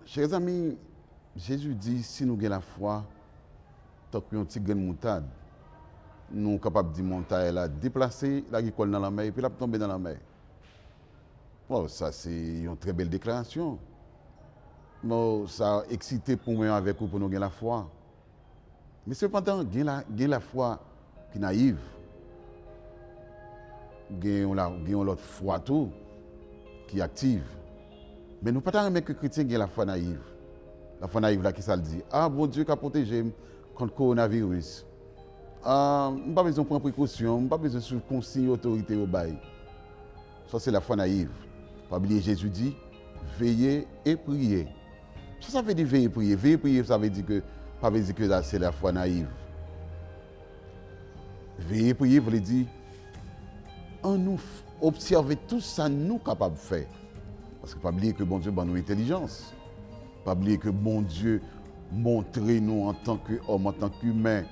Chers amis, Jésus dit, si nous avons la foi, tant qu'un petit grain de moutarde, nous sommes capables de monter là, déplacer la guicole dans la mer et puis la tomber dans la mer. Bon, ça c'est une très belle déclaration. Bon, ça a excité pour moi avec vous pour nous gagner la foi. Mais cependant, gagner la foi qui est naïve. Gagner l'autre foi tout qui est active. Mais nous ne pouvons pas remettre que les chrétiens gagnent la foi naïve. La foi naïve là qui ça le dit. Ah bon Dieu qui a protégé contre le coronavirus. Ah, je n'ai pas besoin de prendre précaution, je n'ai pas besoin de suivre consigne autorité au bail. Ça c'est la foi naïve. Pas oublier Jésus dit, veillez et priez. Ça veut dire veiller et prier. Veiller et prier, ça veut dire que, pas veut dire que c'est la foi naïve. Veiller et prier veut dire, en nous observer tout ça nous capables de faire. Parce que pas oublier que bon Dieu donne nous intelligence. Pas oublier que bon Dieu montre nous en tant qu'homme, en tant qu'humain,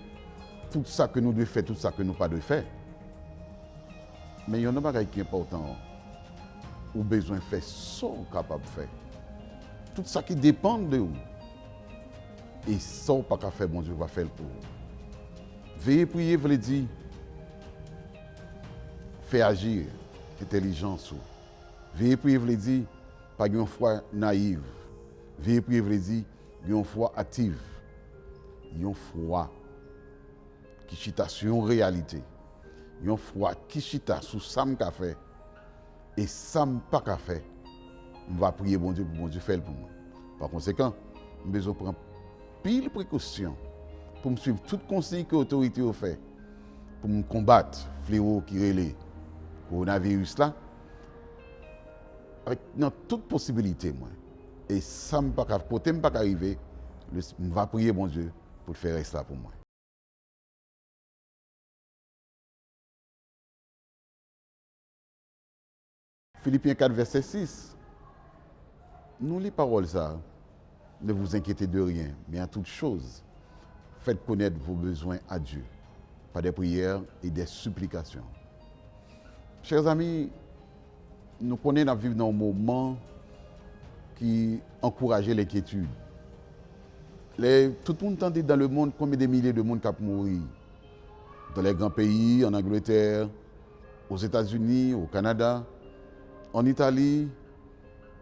tout ça que nous devons faire, tout ça que nous ne devons pas faire. Mais il y a un bagage qui est important. Ou besoin de faire ce qu'on est capable de faire. Tout ça qui dépend de vous. Et ça, pas qu'à faire, bon Dieu va faire pour vous. Veiller prier, veut dire, faire agir, intelligence. Veiller prier, veut dire, pas une foi naïve. Veiller prier, veut dire, une foi active. Une foi qui chita sur une réalité. Une foi qui chita sur ça que je fait. Et ça que pas qu'à faire. Je vais prier bon Dieu pour bon Dieu faire pour moi. Par conséquent, je besoin de prendre pile précaution pour me suivre toute consigne que l'autorité a fait pour me combattre le fléau qui est le coronavirus là avec dans toute possibilité moi. Et ça me pas côté me pas arriver, je vais prier bon Dieu pour faire ça pour moi. Philippiens 4 verset 6. Nous les paroles ça. Ne vous inquiétez de rien, mais en toute chose, faites connaître vos besoins à Dieu, par des prières et des supplications. Chers amis, nous connaissons vivre dans un moment qui encourage l'inquiétude. Tout le monde entend dans le monde combien de milliers de monde qui mourir. Dans les grands pays, en Angleterre, aux États-Unis, au Canada, en Italie,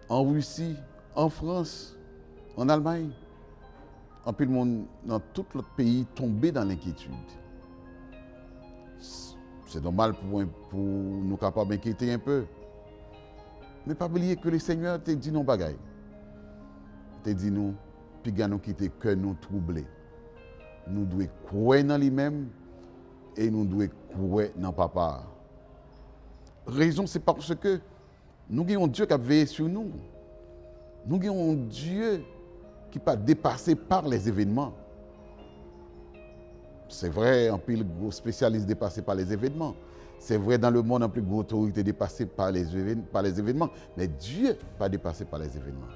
en Russie, en France, en Allemagne. En plus, le monde, dans tout l'autre pays, tombé dans l'inquiétude. C'est normal pour nous capables d'inquiéter un peu. Mais pas oublier que le Seigneur t'a dit non bagaille. T'a dit nous, puis nous quitter que nous troubler. Nous devons croire dans lui-même et nous devons croire dans papa. Raison, c'est parce que nous avons un Dieu qui a veillé sur nous. Nous avons un Dieu qui n'est pas dépassé par les événements. C'est vrai, un pile gros spécialiste dépassé par les événements. C'est vrai, dans le monde, un plus gros autorité dépassée par les événements. Mais Dieu n'est pas dépassé par les événements.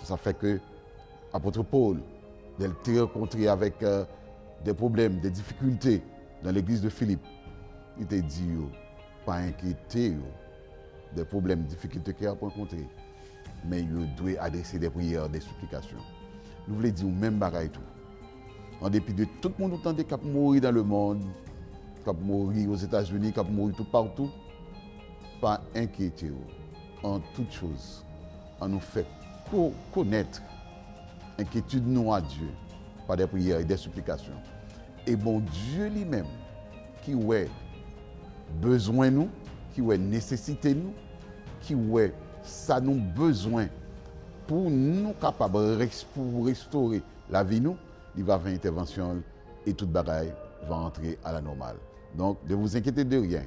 Ça fait que l'apôtre Paul, il s'est rencontré avec des problèmes, des difficultés dans l'église de Philippe. Il t'a dit, pas inquiéter des problèmes, des difficultés qu'il a rencontrés. Mais il doit adresser des prières, des supplications. Nous voulons dire même bagaille tout. En dépit de tout le monde qui a mouru dans le monde, qui a mouru aux États-Unis, qui a mouru tout partout, pas inquiéter en toutes choses. On nous fait connaître l'inquiétude nous à Dieu par des prières et des supplications. Et bon Dieu lui-même, qui a besoin de nous, qui a nécessité de nous, qui a ça nous besoin pour nous capables pour restaurer la vie nous, il va faire intervention et toute bagaille va entrer à la normale. Donc ne vous inquiétez de rien,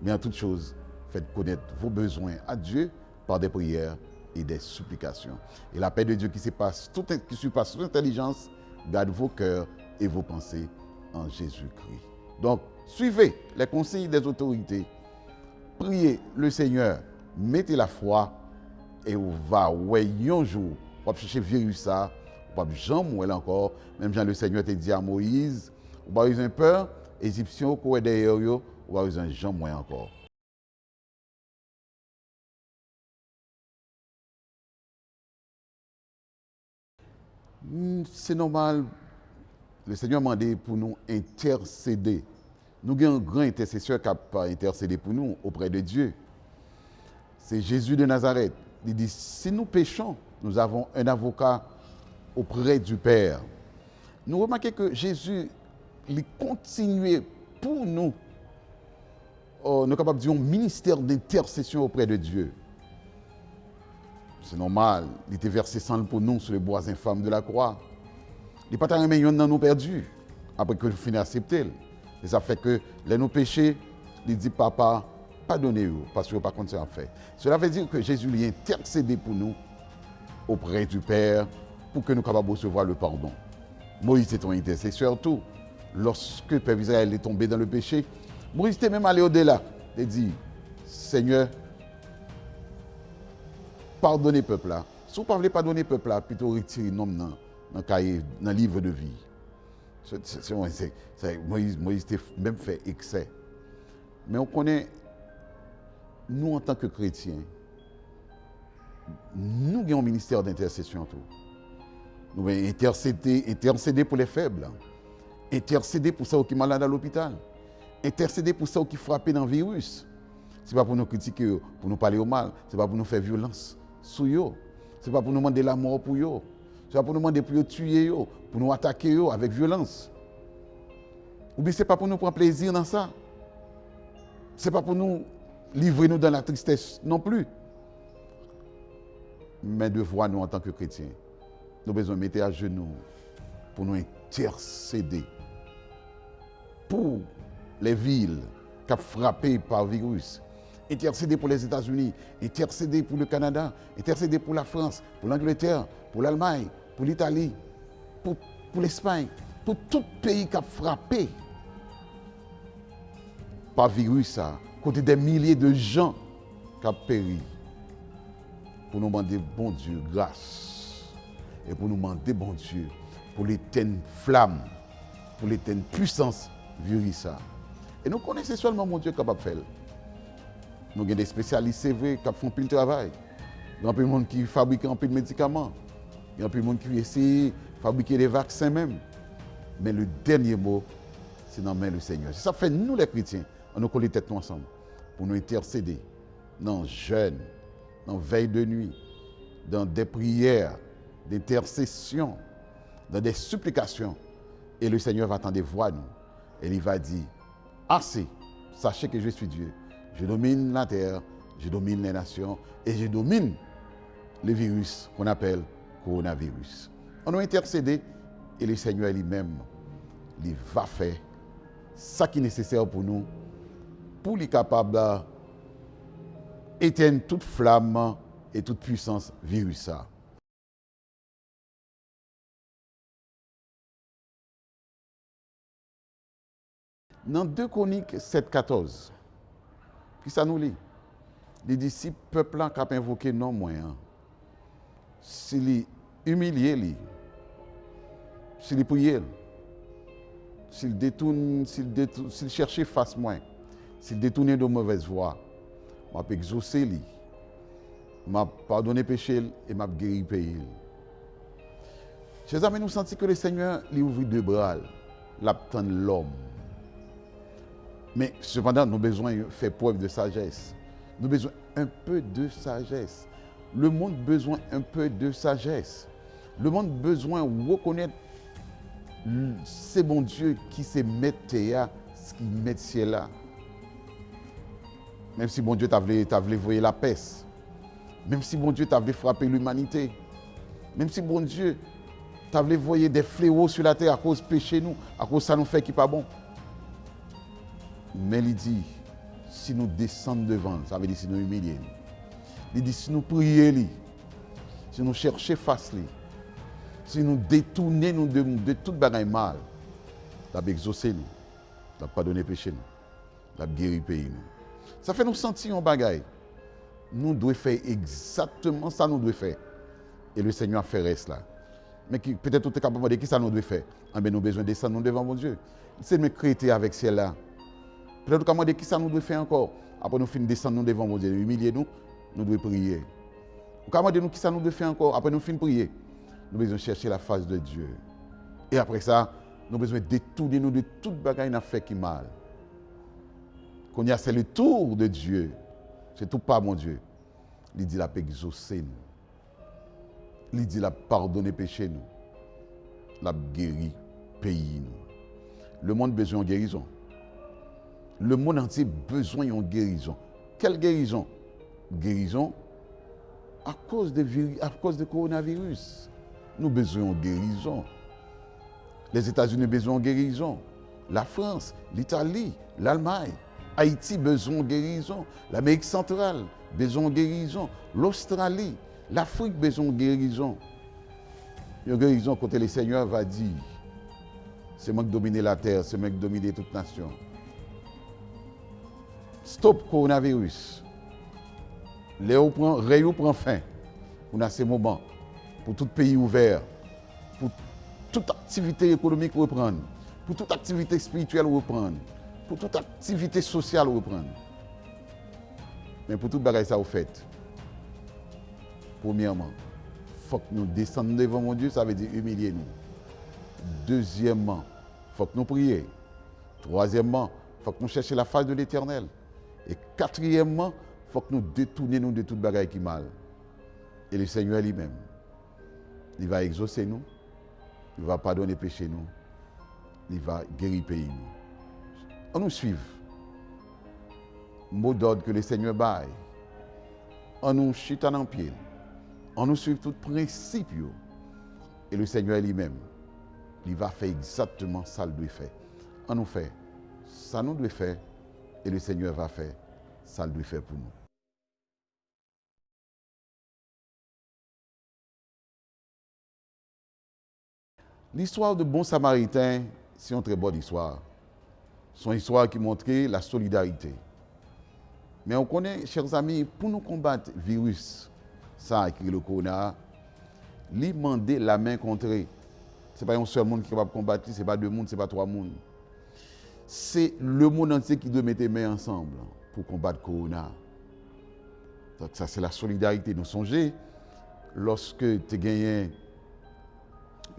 mais en toute chose, faites connaître vos besoins à Dieu par des prières et des supplications. Et la paix de Dieu qui surpasse toute intelligence garde vos cœurs et vos pensées en Jésus-Christ. Donc suivez les consignes des autorités, priez le Seigneur, mettez la foi et vous va un jour, vous va chercher virus ça, vous va jamais encore, même Jean le Seigneur t'a dit à Moïse, vous va avoir peur, Égyptiens qui sont derrière vous, vous va avoir jamais encore. C'est normal. Le Seigneur m'a demandé pour nous intercéder. Nous avons un grand intercesseur qui a intercédé pour nous auprès de Dieu. C'est Jésus de Nazareth. Il dit, si nous péchons, nous avons un avocat auprès du Père. Nous remarquons que Jésus, il continuait pour nous, nous sommes capables de dire, un ministère d'intercession auprès de Dieu. C'est normal, il était versé sang pour nous sur les bois infâmes de la croix. Il n'est pas tellement million dans nous perdus, après que nous finissons d'accepter. Et ça fait que, les nos péchés, il dit, papa, pardonnez-vous, parce que vous n'avez pas continué à faire. Cela veut dire que Jésus lui a intercédé pour nous auprès du Père pour que nous soyons capables de recevoir le pardon. Moïse est un intercesseur, tout. Lorsque le peuple Israël est tombé dans le péché, Moïse était même allé au-delà. Il dit, Seigneur, pardonnez le peuple là. Si vous ne voulez pas pardonner le peuple là, plutôt retirer le nom dans le livre de vie. Moïse a même fait excès. Mais on connaît, nous en tant que chrétiens, nous avons un ministère d'intercession. Nous devons intercéder pour les faibles, intercéder pour ceux qui sont malades à l'hôpital, intercéder pour ceux qui sont frappés dans le virus. Ce n'est pas pour nous critiquer, pour nous parler au mal, ce n'est pas pour nous faire violence sur eux, ce n'est pas pour nous demander la mort pour eux, ce n'est pas pour nous demander pour eux tuer eux, pour nous attaquer eux avec violence. Ou bien ce n'est pas pour nous prendre plaisir dans ça. Ce n'est pas pour nous livrer nous dans la tristesse non plus. Mais devoir nous en tant que chrétiens, nous avons besoin de mettre à genoux pour nous intercéder pour les villes qui sont frappées par le virus, intercéder pour les États-Unis, intercéder pour le Canada, intercéder pour la France, pour l'Angleterre, pour l'Allemagne, pour l'Italie, pour l'Espagne, pour tout pays qui a frappé par le virus, côté des milliers de gens qui ont péri. Pour nous demander, bon Dieu, grâce. Et pour nous demander, bon Dieu, pour l'éteindre flamme, pour l'éteindre puissance, virus. Et nous connaissons seulement mon Dieu capable de faire. Nous avons des spécialistes, c'est vrai, qui font plus de travail. Il y a plein de monde qui fabriquent un peu de médicaments. Il y a plein de monde qui essaie de fabriquer des vaccins même. Mais le dernier mot, c'est dans la main du Seigneur. Ça fait nous les chrétiens, on nous colle les têtes ensemble pour nous intercéder dans le jeûne, dans la veille de nuit, dans des prières, d'intercession, dans des supplications. Et le Seigneur va attendre voir nous. Et il va dire, assez, sachez que je suis Dieu. Je domine la terre, je domine les nations et je domine le virus qu'on appelle coronavirus. On a intercédé et le Seigneur lui-même, il va faire ce qui est nécessaire pour nous, pour être capable d'éteindre toute flamme et toute puissance virus. Dans 2 Chroniques 7,14, qui ça nous lit? Il dit, si le peuple a invoqué non moins, s'il humilié, s'il prié, s'il détourne, s'il cherchait face moins, s'il détournait de mauvaises voies, je vais exaucer, je vais pardonner péché et je vais guérir pays. Chers amis, nous sentons que le Seigneur lui ouvre 2 bras, l'attend l'homme. Mais cependant, nous avons besoin de faire preuve de sagesse. Nous avons besoin un peu de sagesse. Le monde a besoin un peu de sagesse. Le monde a besoin de reconnaître c'est bon Dieu qui s'est mettre ce qui met ciel là. Même si bon Dieu t'a voulu voir la peste. Même si bon Dieu t'a voulu frapper l'humanité. Même si bon Dieu t'a voulu voir des fléaux sur la terre à cause de péché nous, à cause de ça nous fait qui pas bon. Mais il dit, si nous descendons devant, ça veut dire si nous humilions. Il dit, si nous prions, si nous cherchons face, si nous détournons de toute bagaille mal, il va exaucer nous, il va pardonner péché nous, il va guérir le pays nous. Ça fait nous sentir un bagaille. Nous devons faire exactement ça nous devons faire. Et le Seigneur a fait cela. Mais peut-être tout est capable de dire qui ça nous doit faire. Nous avons besoin de descendre devant mon Dieu. C'est de me créer avec celle-là. Peut-être qu'on va dire qui ça nous doit faire encore. Après nous finissons descendre devant mon Dieu, humilier nous, nous devons prier. On va dire qui ça nous doit faire encore. Après nous finissons prier. nous besoin chercher la face de Dieu. Et après ça, nous besoin détourner nous de toute bagaille n'a fait qui mal. Qu'on y a, c'est le tour de Dieu. C'est tout pas mon Dieu. Il dit la paix exaucer nous. Il dit la pardonner péché nous. La guérir pays nous. Le monde a besoin de guérison. Le monde entier a besoin de guérison. Quelle guérison? Guérison à cause du coronavirus. Nous avons besoin de guérison. Les États-Unis ont besoin de guérison. La France, l'Italie, l'Allemagne, Haïti besoin de guérison. L'Amérique centrale besoin de guérison. L'Australie, l'Afrique besoin de guérison. Une guérison quand le Seigneur va dire, c'est moi qui domine la terre, c'est moi qui domine toute nation. Stop coronavirus. Réo prend fin. On a ces moments pour tout pays ouvert, pour toute activité économique reprendre, pour toute activité spirituelle reprendre, pour toute activité sociale reprendre. Mais pour tout bagage ça vous faites. Premièrement, il faut que nous descendions devant mon Dieu, ça veut dire humilier nous. Deuxièmement, il faut que nous prions. Troisièmement, il faut que nous cherchions la face de l'Éternel. Et quatrièmement, il faut que nous détournions de toute bagaille qui mal. Et le Seigneur lui-même, il va exaucer nous, il va pardonner péché nous, il va guérir le pays nous. On nous suive. Mot d'ordre que le Seigneur baille. On nous chute en pied. On nous suit tout principe. Et le Seigneur lui-même, il va faire exactement ça qu'il doit faire. On nous fait ça nous doit faire. Et le Seigneur va faire ça qu'il doit faire pour nous. L'histoire de Bon Samaritain, c'est une très bonne histoire. C'est une histoire qui montre la solidarité. Mais on connaît, chers amis, pour nous combattre le virus, ça qui est le corona, lui demander la main contre. Ce n'est pas un seul monde qui est capable de combattre, ce n'est pas deux mondes, ce n'est pas trois mondes. C'est le monde entier qui doit mettre les mains ensemble pour combattre le corona. Donc ça, c'est la solidarité. Nous songez, lorsque tu as gagné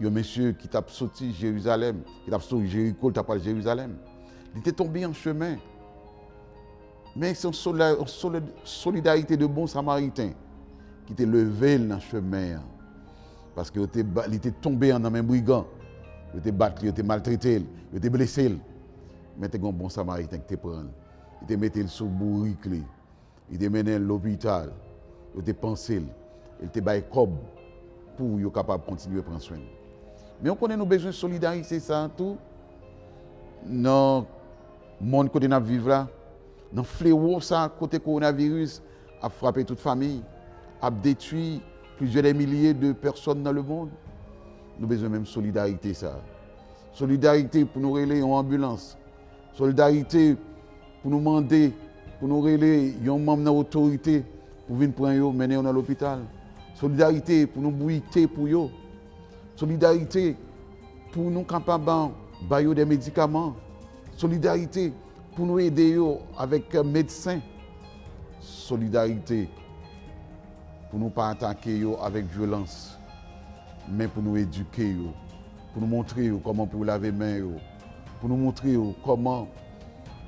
un monsieur qui t'a sorti Jérusalem, qui t'a sorti Jéricho, t'a parlé de Jérusalem, il était tombé en chemin. Mais c'est une solidarité de bons samaritains qui était levé dans le chemin. Parce qu'il était tombé en un brigand. Il était battu, il était maltraité, il était blessé. Mais il y a un bon samaritain qui te prend. Il te mettait sur le bourrique, il te mené à l'hôpital, il te pensé, il te baillé comme pour être capable de continuer à prendre soin. Mais on connaît nos besoins de solidarité, ça tout. Dans le monde que nous vivons là, dans le fléau, ça, côté coronavirus, a frappé toute famille, a détruit plusieurs milliers de personnes dans le monde. Nous avons besoin même de solidarité, ça. Solidarité pour nous relayer en ambulance. Solidarité pour nous demander, pour nous relayer un membre de l'autorité pour venir prendre eux, mener dans l'hôpital. Solidarité pour nous bouiller pour eux. Solidarité pour nous capables de bailler des médicaments. Solidarité pour nous aider avec un médecin. Solidarité pour nous pas attaquer avec violence, mais pour nous éduquer, pour nous montrer comment pour laver les mains, pour nous montrer comment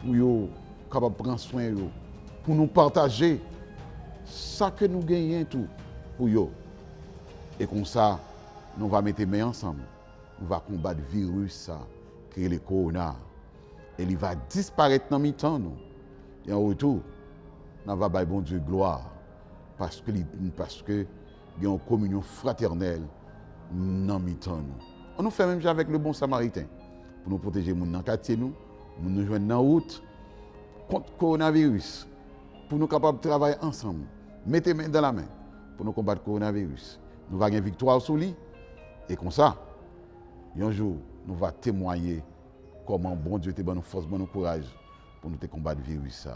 pour capable prendre soin, pour nous partager ça que nous gagnons tout pour eux. Et comme ça, nous allons mettre les mains ensemble. Nous allons combattre le virus qui est le corona. Et il va disparaître dans mi-temps. Et en retour, nous allons donner bon Dieu gloire. Parce que il y a une communion fraternelle dans mi-temps. On nous fait même avec le bon samaritain. Pour nous protéger dans le quartier, nous joindre dans la route contre le coronavirus. Pour nous capables de travailler ensemble. Mettez main dans la main pour nous combattre le coronavirus. Nous allons avoir une victoire sur lui. Et comme ça, un jour, nous allons témoigner comment bon Dieu te donne force, bon courage pour nous combattre le virus.